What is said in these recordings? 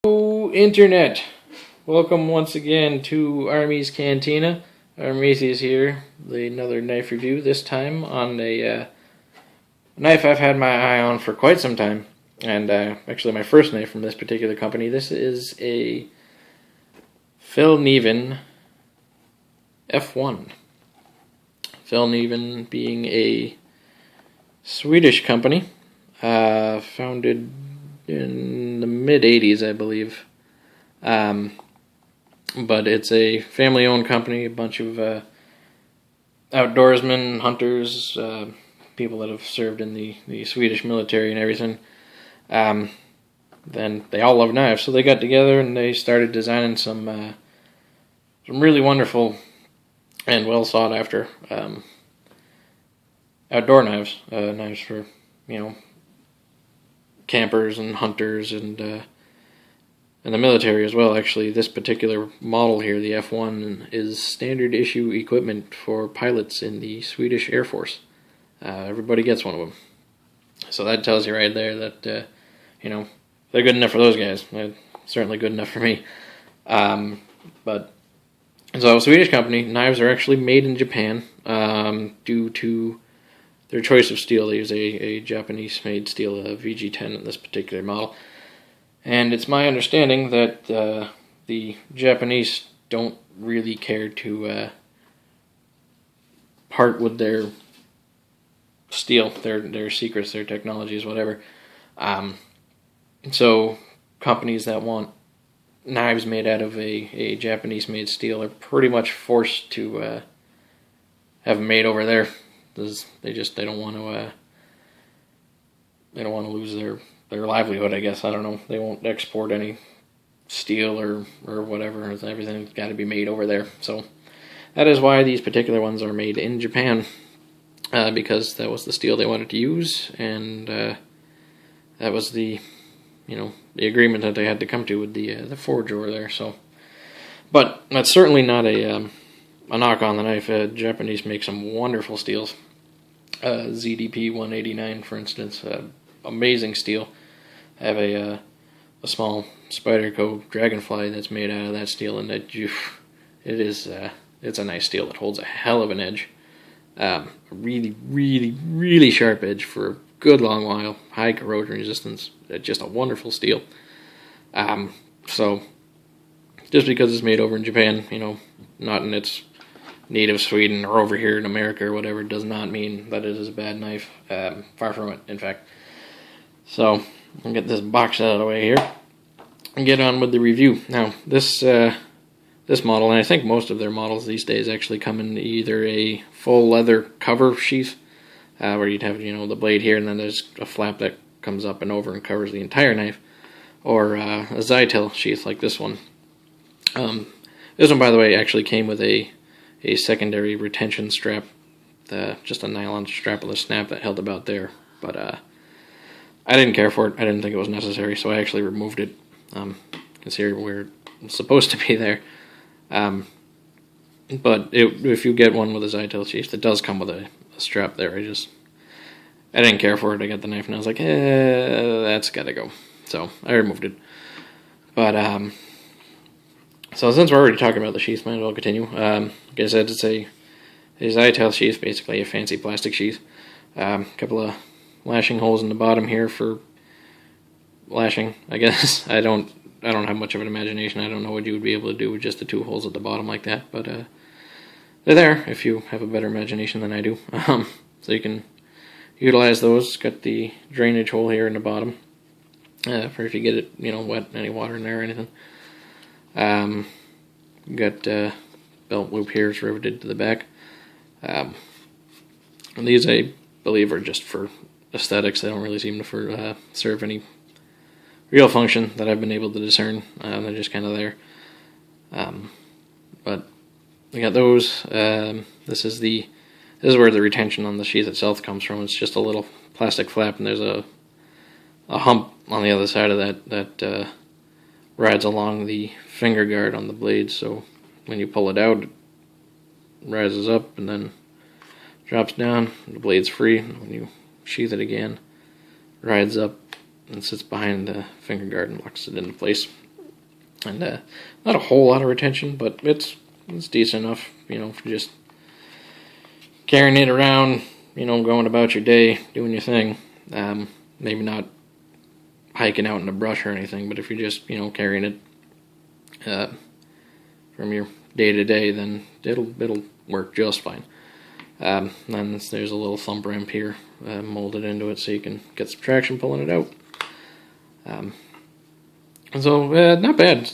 Hello, Internet! Welcome once again to Army's Cantina. Army's here, another knife review, this time on a knife I've had my eye on for quite some time. And actually my first knife from this particular company. This is a Fällkniven F1. Fällkniven being a Swedish company, founded in the mid-80s, I believe. But it's a family-owned company, a bunch of outdoorsmen, hunters, people that have served in the Swedish military and everything. Then they all love knives, so they got together and they started designing some really wonderful and well sought after outdoor knives, knives for, you know, campers and hunters and the military as well. Actually, this particular model here, the F1, is standard issue equipment for pilots in the Swedish Air Force. Everybody gets one of them. So that tells you right there that, you know, they're good enough for those guys. They're certainly good enough for me. But so a Swedish company, knives are actually made in Japan due to their choice of steel. They use a Japanese-made steel, a VG10 in this particular model. And it's my understanding that the Japanese don't really care to part with their steel, their secrets, their technologies, whatever. So companies that want knives made out of a Japanese-made steel are pretty much forced to have them made over there. They don't want to lose their livelihood, I guess. I don't know. They won't export any steel or whatever. Everything's got to be made over there. So that is why these particular ones are made in Japan, because that was the steel they wanted to use, and that was the agreement that they had to come to with the forge over there. So, but that's certainly not a knock on the knife. Japanese make some wonderful steels. ZDP 189, for instance, amazing steel. I have a small Spyderco Dragonfly that's made out of that steel, and it's a nice steel. It holds a hell of an edge. A really, really, really sharp edge for a good long while. High corrosion resistance. Just a wonderful steel. So just because it's made over in Japan, not in its native Sweden or over here in America or whatever, does not mean that it is a bad knife. Far from it, in fact. So I'll get this box out of the way here and get on with the review. Now, this model, and I think most of their models these days actually come in either a full leather cover sheath, where you'd have the blade here, and then there's a flap that comes up and over and covers the entire knife, or a Zytel sheath like this one. This one, by the way, actually came with a secondary retention strap, just a nylon strap with a snap that held about there, but I didn't care for it. I didn't think it was necessary, so I actually removed it. You can see where it's supposed to be there. But if you get one with a Zytel sheath, it does come with a strap there. I didn't care for it. I got the knife and I was like, that's gotta go. So I removed it. But so since we're already talking about the sheath, might as well continue. Like I said, it's a Zytel sheath, basically a fancy plastic sheath. A couple of lashing holes in the bottom here for lashing, I guess. I don't have much of an imagination. I don't know what you would be able to do with just the two holes at the bottom like that, but they're there if you have a better imagination than I do. So you can utilize those. Got the drainage hole here in the bottom for if you get it, wet, any water in there or anything. Got belt loop here, it's riveted to the back. And these, I believe, are just for aesthetics. They don't really seem to serve any real function that I've been able to discern. They're just kind of there. But we got those. This is where the retention on the sheath itself comes from. It's just a little plastic flap, and there's a hump on the other side of that rides along the finger guard on the blade. So when you pull it out, it rises up and then drops down. The blade's free. When you sheath it again, rides up and sits behind the finger guard and locks it into place. and not a whole lot of retention, but it's decent enough, you know, for just carrying it around, you know, going about your day, doing your thing. Maybe not hiking out in the brush or anything, but if you're just, you know, carrying it from your day to day, then it'll work just fine. Then there's a little thumb ramp here molded into it, so you can get some traction pulling it out. So not bad.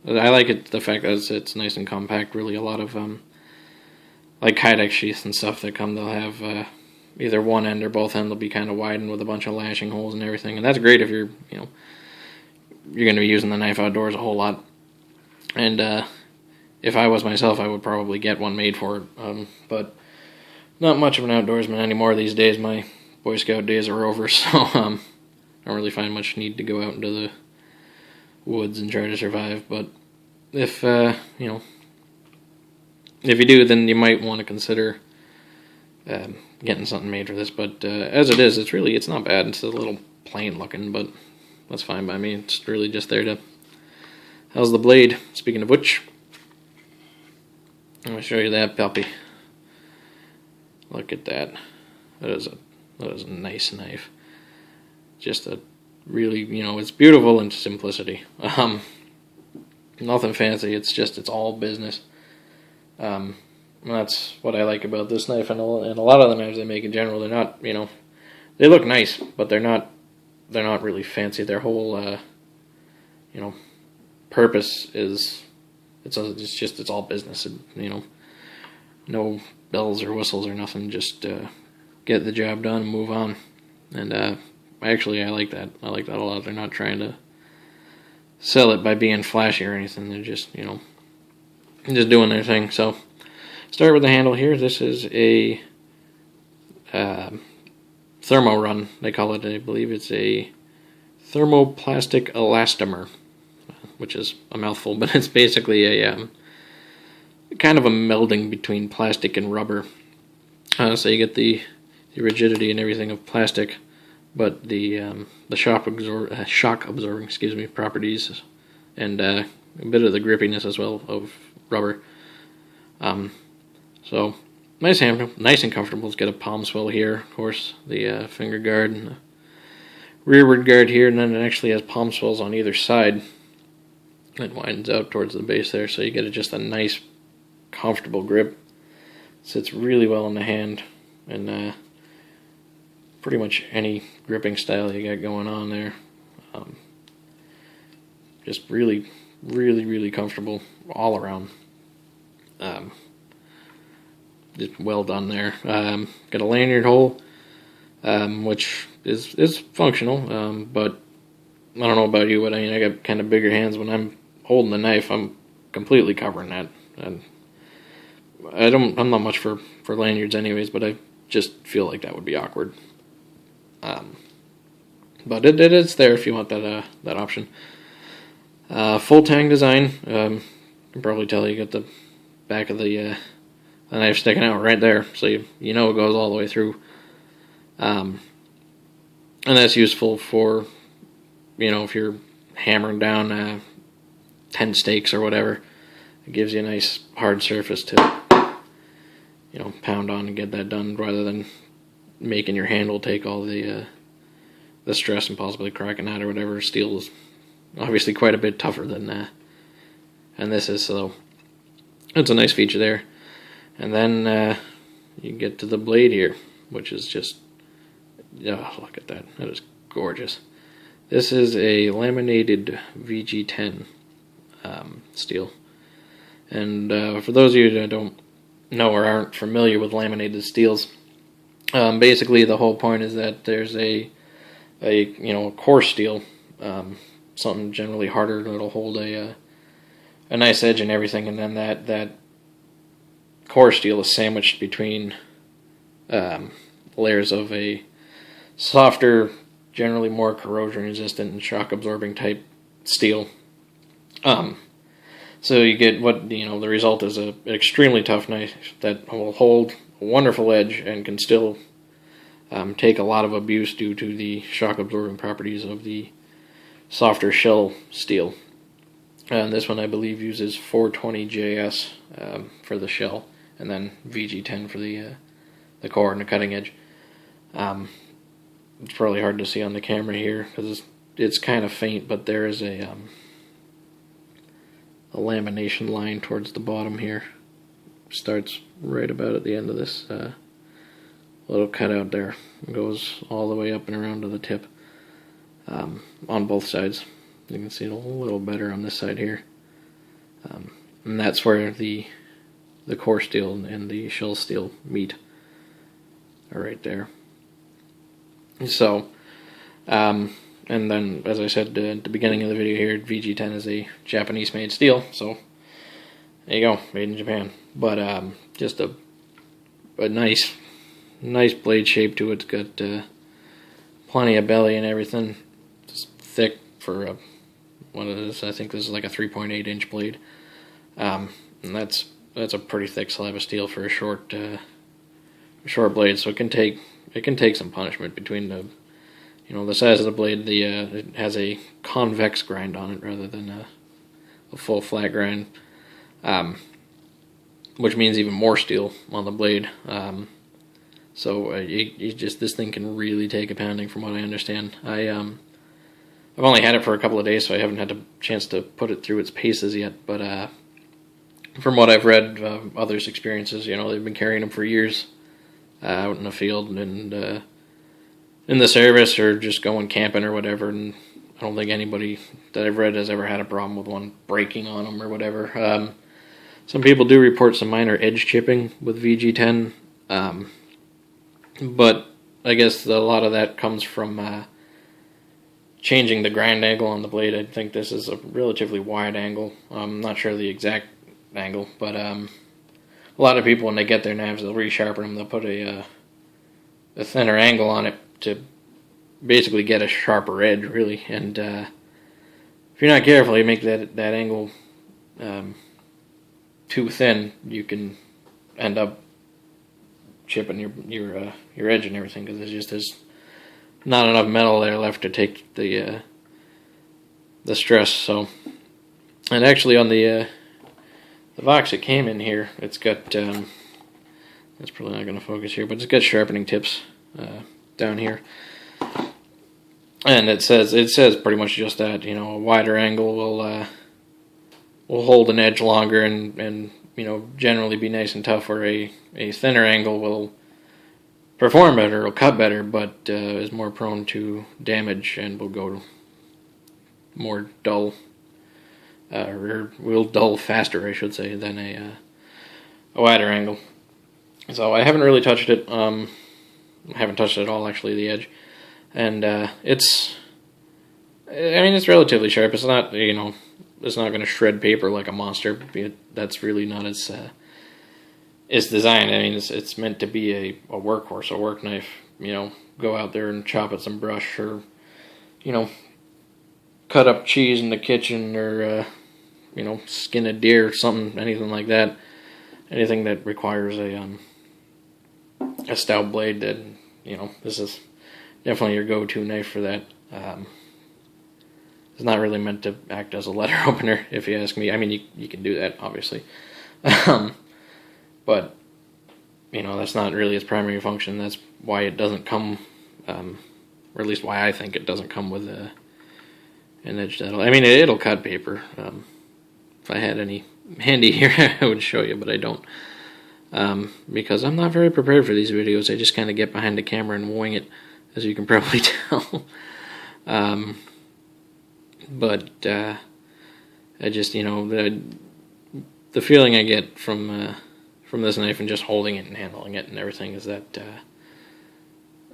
I like it, the fact that it's nice and compact. Really, a lot of like Kydex sheaths and stuff that come, they'll have either one end or both end will be kind of widened with a bunch of lashing holes and everything, and that's great if you're, you know, you're going to be using the knife outdoors a whole lot. And if I was myself, I would probably get one made for it. But not much of an outdoorsman anymore these days. My Boy Scout days are over, so I don't really find much need to go out into the woods and try to survive. But if you know, if you do, then you might want to consider getting something made for this. But as it is, it's not bad. It's a little plain looking, but that's fine by me. It's really just there to. How's the blade? Speaking of which, I'm gonna show you that puppy. Look at that. That is a nice knife. Just a really, you know, it's beautiful in simplicity. Nothing fancy. It's all business. And that's what I like about this knife, and a lot of the knives they make in general. They're not, you know, they look nice, but they're not really fancy. Their whole, you know, purpose is it's all business. You know, no bells or whistles or nothing. Just get the job done and move on. And actually, I like that. I like that a lot. They're not trying to sell it by being flashy or anything. They're just, you know, just doing their thing. So, start with the handle here. This is a Thermorun, they call it. I believe it's a Thermoplastic Elastomer, which is a mouthful, but it's basically a kind of a melding between plastic and rubber. So you get the rigidity and everything of plastic, but the shock absorbing, properties, and a bit of the grippiness as well of rubber. So nice handle, nice and comfortable. It's got a palm swell here, of course, the finger guard and the rearward guard here, and then it actually has palm swells on either side. It widens out towards the base there, so you get just a nice, comfortable grip. Sits really well in the hand, and pretty much any gripping style you got going on there. Just really, really, really comfortable all around. Just well done there. Got a lanyard hole, which is functional, but I don't know about you, but I mean, I got kind of bigger hands. When I'm holding the knife, I'm completely covering that. And I'm not much for lanyards anyways, but I just feel like that would be awkward. But it is there if you want that option. Full Tang design. You can probably tell you got the back of the knife sticking out right there, so you know it goes all the way through. And that's useful for, you know, if you're hammering down tent stakes or whatever. It gives you a nice hard surface to, you know, pound on and get that done, rather than making your handle take all the stress and possibly cracking that or whatever. Steel is obviously quite a bit tougher than and this is, so it's a nice feature there. And then you get to the blade here, which is just, oh, look at that. That is gorgeous. This is a Laminated VG10 steel. And for those of you that don't know or aren't familiar with laminated steels, basically the whole point is that there's a coarse steel, something generally harder that'll hold a nice edge and everything, and then that coarse steel is sandwiched between layers of a softer, generally more corrosion resistant and shock absorbing type steel. So you get the result is an extremely tough knife that will hold a wonderful edge and can still take a lot of abuse due to the shock absorbing properties of the softer shell steel. And this one I believe uses 420 JS for the shell, and then VG10 for the core and the cutting edge. It's probably hard to see on the camera here because it's kind of faint, but there is a lamination line towards the bottom here. Starts right about at the end of this little cutout there. It goes all the way up and around to the tip on both sides. You can see it a little better on this side here. And that's where the core steel and the shell steel meet. Are right there. So, and then, as I said at the beginning of the video here, VG10 is a Japanese-made steel, so there you go, made in Japan. But just a nice blade shape to it. It's got plenty of belly and everything. It's thick for what it is. I think this is like a 3.8 inch blade, and that's a pretty thick slab of steel for a short blade. So it can take some punishment between the the size of the blade. It has a convex grind on it rather than a full flat grind, which means even more steel on the blade. So this thing can really take a pounding, from what I understand. I've only had it for a couple of days, so I haven't had a chance to put it through its paces yet. But from what I've read, others' experiences, they've been carrying them for years out in the field and in the service, or just going camping or whatever. And I don't think anybody that I've read has ever had a problem with one breaking on them or whatever. Some people do report some minor edge chipping with VG10, but I guess a lot of that comes from changing the grind angle on the blade. I think this is a relatively wide angle. I'm not sure the exact angle, but a lot of people, when they get their knives, they'll resharpen them. They'll put a thinner angle on it to basically get a sharper edge, really. And if you're not careful, you make that angle too thin, you can end up chipping your edge and everything, because there's not enough metal there left to take the stress. So, and actually on the box it came in here, it's got that's probably not going to focus here, but it's got sharpening tips down here, and it says pretty much just that. A wider angle will hold an edge longer and generally be nice and tough, where a thinner angle will perform better, will cut better, but is more prone to damage and will go more dull, or will dull faster, I should say, than a wider angle. So I haven't really touched it. I haven't touched it at all, actually, the edge, and it's relatively sharp. It's not it's not going to shred paper like a monster. That's really not its design. It's meant to be a workhorse, a work knife. Go out there and chop at some brush, or cut up cheese in the kitchen, or skin a deer, something, anything like that. Anything that requires a stout blade, that this is definitely your go-to knife for that. It's not really meant to act as a letter opener, if you ask me. You can do that, obviously. But, that's not really its primary function. That's why it doesn't come, or at least why I think it doesn't come with an edge that'll... it'll cut paper. If I had any handy here, I would show you, but I don't. Because I'm not very prepared for these videos. I just kind of get behind the camera and wing it, as you can probably tell. But I just, the feeling I get from this knife and just holding it and handling it and everything is that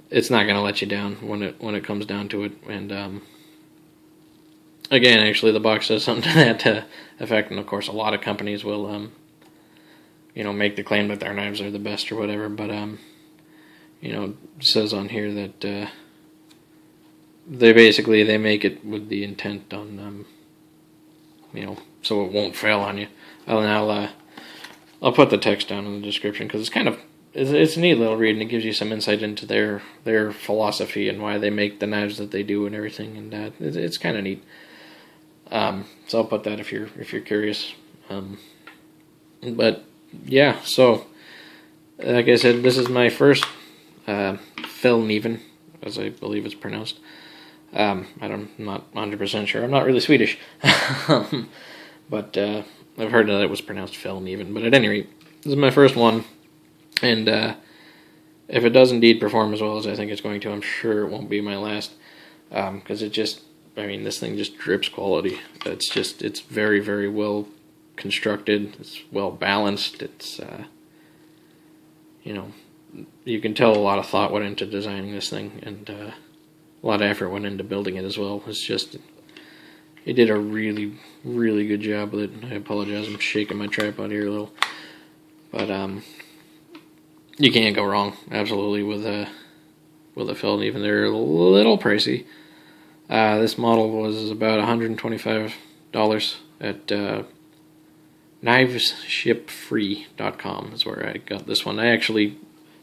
it's not going to let you down when it comes down to it. And again, actually, the box says something to that effect. And of course, a lot of companies will make the claim that their knives are the best or whatever. But it says on here that they make it with the intent on so it won't fail on you. And I'll put the text down in the description, because it's a neat little read, and it gives you some insight into their philosophy and why they make the knives that they do and everything, and it's kind of neat. So I'll put that if you're curious. But yeah, so like I said, this is my first Fällkniven, as I believe it's pronounced. I'm not 100% sure. I'm not really Swedish, but I've heard that it was pronounced Fällkniven. But at any rate, this is my first one, and if it does indeed perform as well as I think it's going to, I'm sure it won't be my last, because this thing just drips quality. It's very, very well constructed. It's well balanced. It's you can tell a lot of thought went into designing this thing, and a lot of effort went into building it as well. It did a really, really good job with it. I apologize, I'm shaking my tripod here a little, but you can't go wrong, absolutely, with a Fällkniven. They're a little pricey. This model was about $125 at knivesshipfree.com is where I got this one.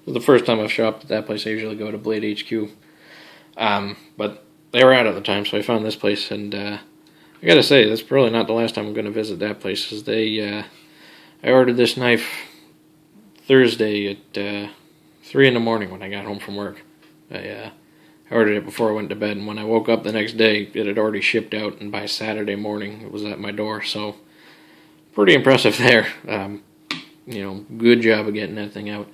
The first time I've shopped at that place. I usually go to Blade HQ, but they were out at the time, so I found this place, and I gotta say, that's probably not the last time I'm going to visit that place, because I ordered this knife Thursday at 3 in the morning when I got home from work. I ordered it before I went to bed, and when I woke up the next day, it had already shipped out, and by Saturday morning, it was at my door, so pretty impressive there. Good job of getting that thing out.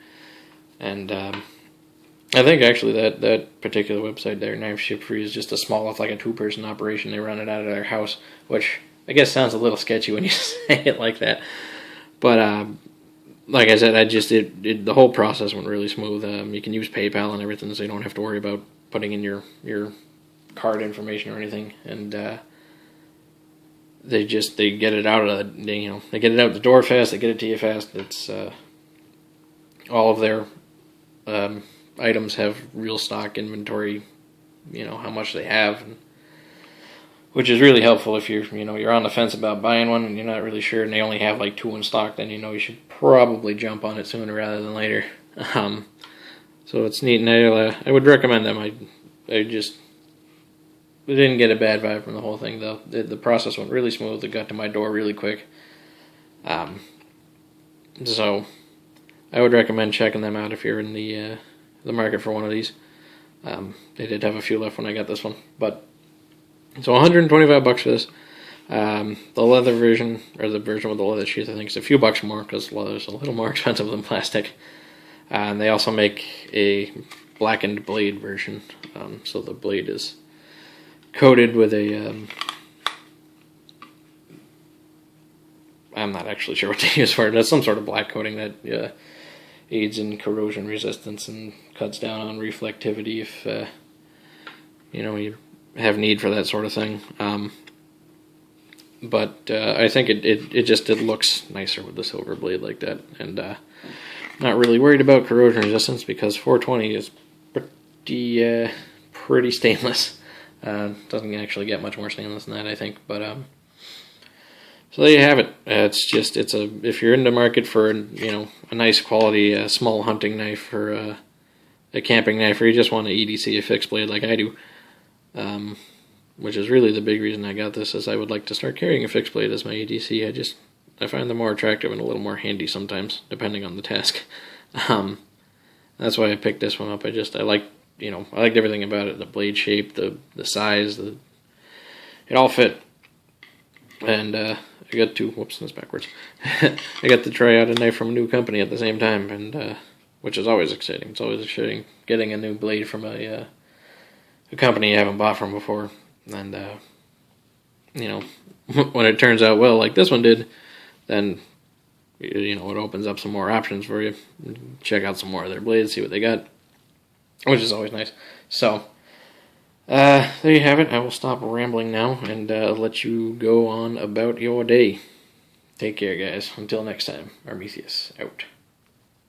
And I think actually that particular website there, Knife Ship Free, is just it's like a 2-person operation. They run it out of their house, which I guess sounds a little sketchy when you say it like that. But like I said, the whole process went really smooth. You can use PayPal and everything, so you don't have to worry about putting in your card information or anything. And they get it out of they get it out the door fast. They get it to you fast. It's all of their items have real stock inventory, how much they have, which is really helpful if you're on the fence about buying one and you're not really sure, and they only have like 2 in stock. Then you should probably jump on it sooner rather than later. So it's neat, and I would recommend them. I didn't get a bad vibe from the whole thing, though. The process went really smooth. It got to my door really quick. So I would recommend checking them out if you're in the market for one of these. They did have a few left when I got this one, but so $125 for this. The leather version, or the version with the leather sheath, I think is a few bucks more because leather's a little more expensive than plastic. And they also make a blackened blade version, so the blade is coated with a I'm not actually sure what they use for it. It's some sort of black coating that aids in corrosion resistance and cuts down on reflectivity if you have need for that sort of thing. But I think it looks nicer with the silver blade like that, and not really worried about corrosion resistance because 420 is pretty stainless. Doesn't actually get much more stainless than that, I think. But so there you have it. If you're in the market for a nice quality small hunting knife or a camping knife, or you just want an EDC, a fixed blade like I do, which is really the big reason I got this, is I would like to start carrying a fixed blade as my EDC. I find them more attractive and a little more handy sometimes, depending on the task. That's why I picked this one up. I liked everything about it: the blade shape, the size, it all fit. And I got to, whoops, that's backwards. I got to try out a knife from a new company at the same time, and which is always exciting. It's always exciting getting a new blade from a company you haven't bought from before, and when it turns out well, like this one did, then it opens up some more options for you. Check out some more of their blades, see what they got, which is always nice. So there you have it. I will stop rambling now and let you go on about your day. Take care, guys. Until next time, Armesius out.